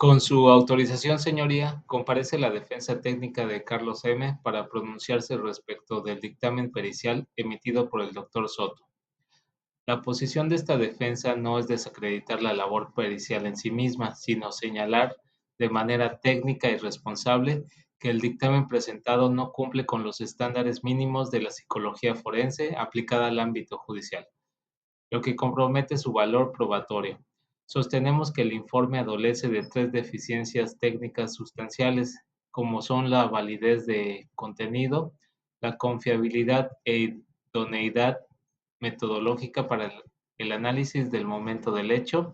Con su autorización, señoría, comparece la defensa técnica de Carlos M. para pronunciarse respecto del dictamen pericial emitido por el doctor Soto. La posición de esta defensa no es desacreditar la labor pericial en sí misma, sino señalar de manera técnica y responsable que el dictamen presentado no cumple con los estándares mínimos de la psicología forense aplicada al ámbito judicial, lo que compromete su valor probatorio. Sostenemos que el informe adolece de tres deficiencias técnicas sustanciales, como son la validez de contenido, la confiabilidad e idoneidad metodológica para el análisis del momento del hecho,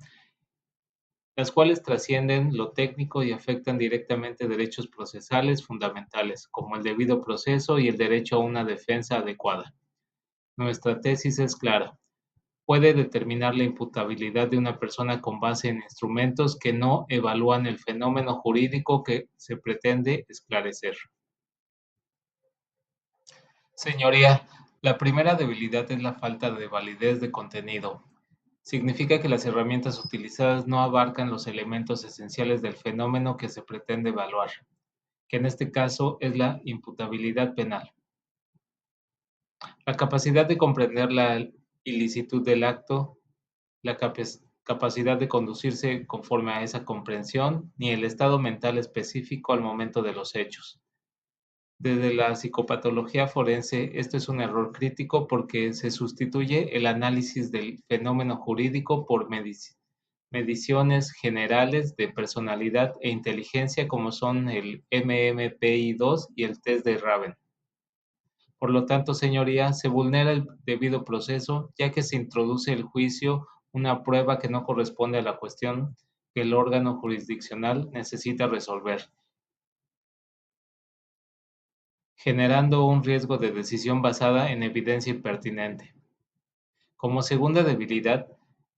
las cuales trascienden lo técnico y afectan directamente derechos procesales fundamentales, como el debido proceso y el derecho a una defensa adecuada. Nuestra tesis es clara: puede determinar la imputabilidad de una persona con base en instrumentos que no evalúan el fenómeno jurídico que se pretende esclarecer. Señoría, la primera debilidad es la falta de validez de contenido. Significa que las herramientas utilizadas no abarcan los elementos esenciales del fenómeno que se pretende evaluar, que en este caso es la imputabilidad penal. La capacidad de comprender la ilicitud del acto, la capacidad de conducirse conforme a esa comprensión, ni el estado mental específico al momento de los hechos. Desde la psicopatología forense, esto es un error crítico porque se sustituye el análisis del fenómeno jurídico por mediciones generales de personalidad e inteligencia como son el MMPI-2 y el test de Raven. Por lo tanto, señoría, se vulnera el debido proceso, ya que se introduce el juicio una prueba que no corresponde a la cuestión que el órgano jurisdiccional necesita resolver, generando un riesgo de decisión basada en evidencia impertinente. Como segunda debilidad,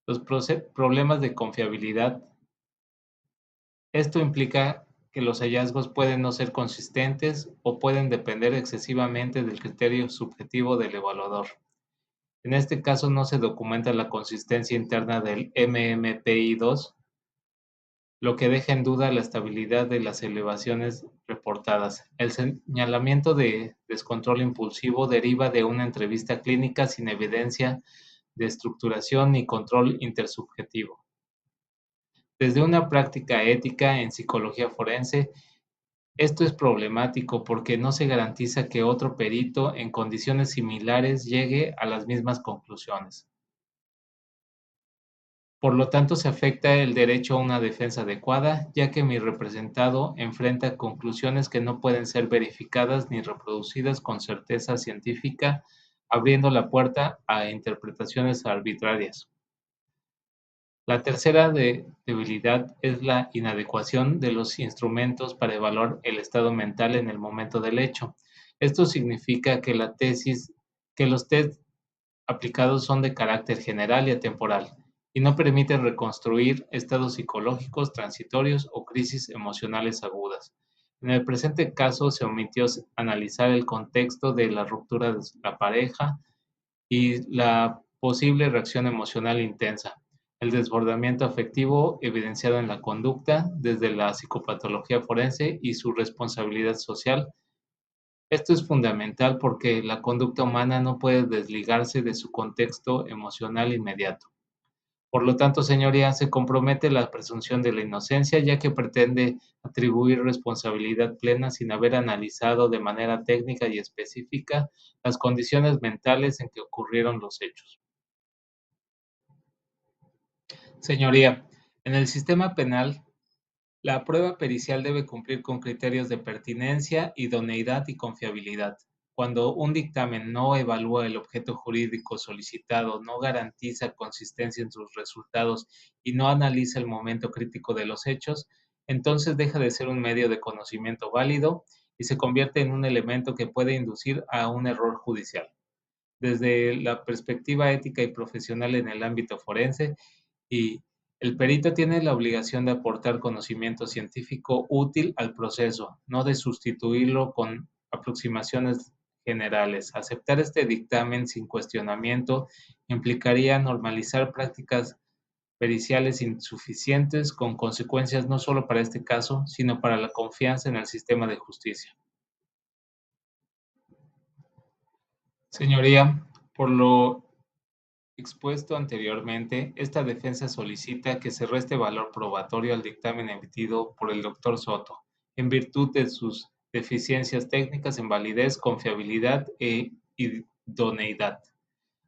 los problemas de confiabilidad. Esto implica que los hallazgos pueden no ser consistentes o pueden depender excesivamente del criterio subjetivo del evaluador. En este caso no se documenta la consistencia interna del MMPI-2, lo que deja en duda la estabilidad de las elevaciones reportadas. El señalamiento de descontrol impulsivo deriva de una entrevista clínica sin evidencia de estructuración ni control intersubjetivo. Desde una práctica ética en psicología forense, esto es problemático porque no se garantiza que otro perito en condiciones similares llegue a las mismas conclusiones. Por lo tanto, se afecta el derecho a una defensa adecuada, ya que mi representado enfrenta conclusiones que no pueden ser verificadas ni reproducidas con certeza científica, abriendo la puerta a interpretaciones arbitrarias. La tercera debilidad es la inadecuación de los instrumentos para evaluar el estado mental en el momento del hecho. Esto significa que los test aplicados son de carácter general y atemporal y no permiten reconstruir estados psicológicos transitorios o crisis emocionales agudas. En el presente caso se omitió analizar el contexto de la ruptura de la pareja y la posible reacción emocional intensa, el desbordamiento afectivo evidenciado en la conducta desde la psicopatología forense y su responsabilidad social. Esto es fundamental porque la conducta humana no puede desligarse de su contexto emocional inmediato. Por lo tanto, señoría, se compromete la presunción de la inocencia, ya que pretende atribuir responsabilidad plena sin haber analizado de manera técnica y específica las condiciones mentales en que ocurrieron los hechos. Señoría, en el sistema penal, la prueba pericial debe cumplir con criterios de pertinencia, idoneidad y confiabilidad. Cuando un dictamen no evalúa el objeto jurídico solicitado, no garantiza consistencia en sus resultados y no analiza el momento crítico de los hechos, entonces deja de ser un medio de conocimiento válido y se convierte en un elemento que puede inducir a un error judicial. Desde la perspectiva ética y profesional en el ámbito forense, y el perito tiene la obligación de aportar conocimiento científico útil al proceso, no de sustituirlo con aproximaciones generales. Aceptar este dictamen sin cuestionamiento implicaría normalizar prácticas periciales insuficientes, con consecuencias no solo para este caso, sino para la confianza en el sistema de justicia. Señoría, por lo expuesto anteriormente, esta defensa solicita que se reste valor probatorio al dictamen emitido por el doctor Soto, en virtud de sus deficiencias técnicas en validez, confiabilidad e idoneidad.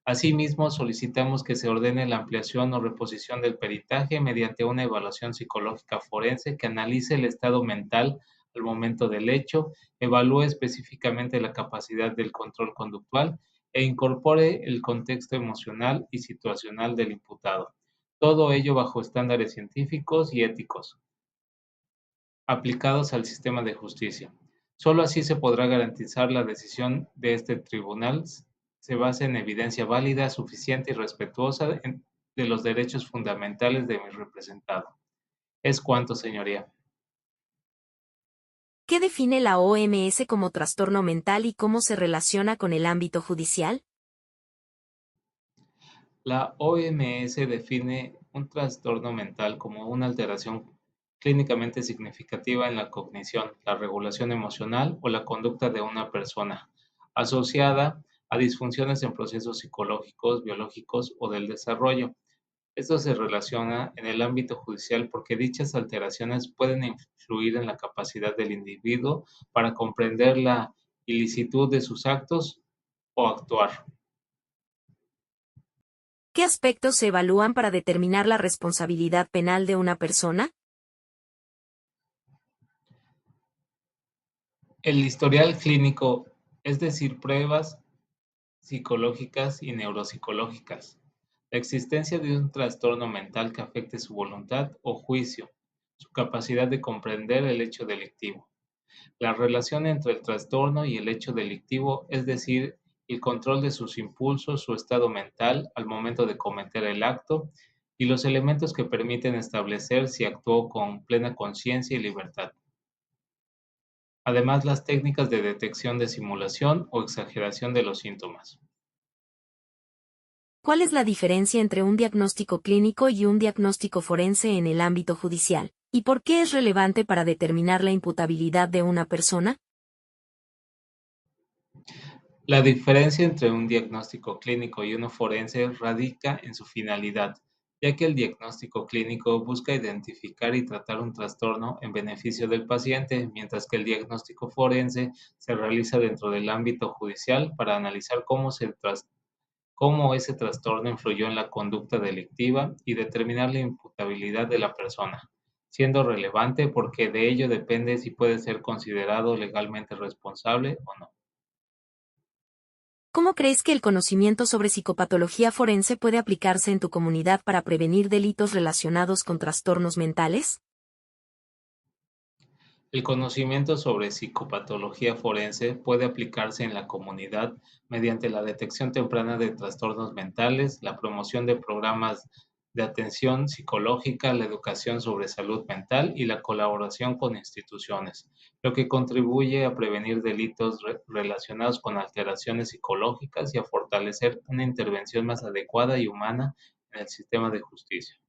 Asimismo, solicitamos que se ordene la ampliación o reposición del peritaje mediante una evaluación psicológica forense que analice el estado mental al momento del hecho, evalúe específicamente la capacidad del control conductual e incorpore el contexto emocional y situacional del imputado. Todo ello bajo estándares científicos y éticos aplicados al sistema de justicia. Solo así se podrá garantizar la decisión de este tribunal se basa en evidencia válida, suficiente y respetuosa de los derechos fundamentales de mi representado. Es cuanto, señoría. ¿Qué define la OMS como trastorno mental y cómo se relaciona con el ámbito judicial? La OMS define un trastorno mental como una alteración clínicamente significativa en la cognición, la regulación emocional o la conducta de una persona, asociada a disfunciones en procesos psicológicos, biológicos o del desarrollo. Esto se relaciona en el ámbito judicial porque dichas alteraciones pueden influir en la capacidad del individuo para comprender la ilicitud de sus actos o actuar. ¿Qué aspectos se evalúan para determinar la responsabilidad penal de una persona? El historial clínico, es decir, pruebas psicológicas y neuropsicológicas, la existencia de un trastorno mental que afecte su voluntad o juicio, su capacidad de comprender el hecho delictivo, la relación entre el trastorno y el hecho delictivo, es decir, el control de sus impulsos, su estado mental al momento de cometer el acto y los elementos que permiten establecer si actuó con plena conciencia y libertad. Además, las técnicas de detección de simulación o exageración de los síntomas. ¿Cuál es la diferencia entre un diagnóstico clínico y un diagnóstico forense en el ámbito judicial? ¿Y por qué es relevante para determinar la imputabilidad de una persona? La diferencia entre un diagnóstico clínico y uno forense radica en su finalidad, ya que el diagnóstico clínico busca identificar y tratar un trastorno en beneficio del paciente, mientras que el diagnóstico forense se realiza dentro del ámbito judicial para analizar cómo ese trastorno influyó en la conducta delictiva y determinar la imputabilidad de la persona, siendo relevante porque de ello depende si puede ser considerado legalmente responsable o no. ¿Cómo crees que el conocimiento sobre psicopatología forense puede aplicarse en tu comunidad para prevenir delitos relacionados con trastornos mentales? El conocimiento sobre psicopatología forense puede aplicarse en la comunidad mediante la detección temprana de trastornos mentales, la promoción de programas de atención psicológica, la educación sobre salud mental y la colaboración con instituciones, lo que contribuye a prevenir delitos relacionados con alteraciones psicológicas y a fortalecer una intervención más adecuada y humana en el sistema de justicia.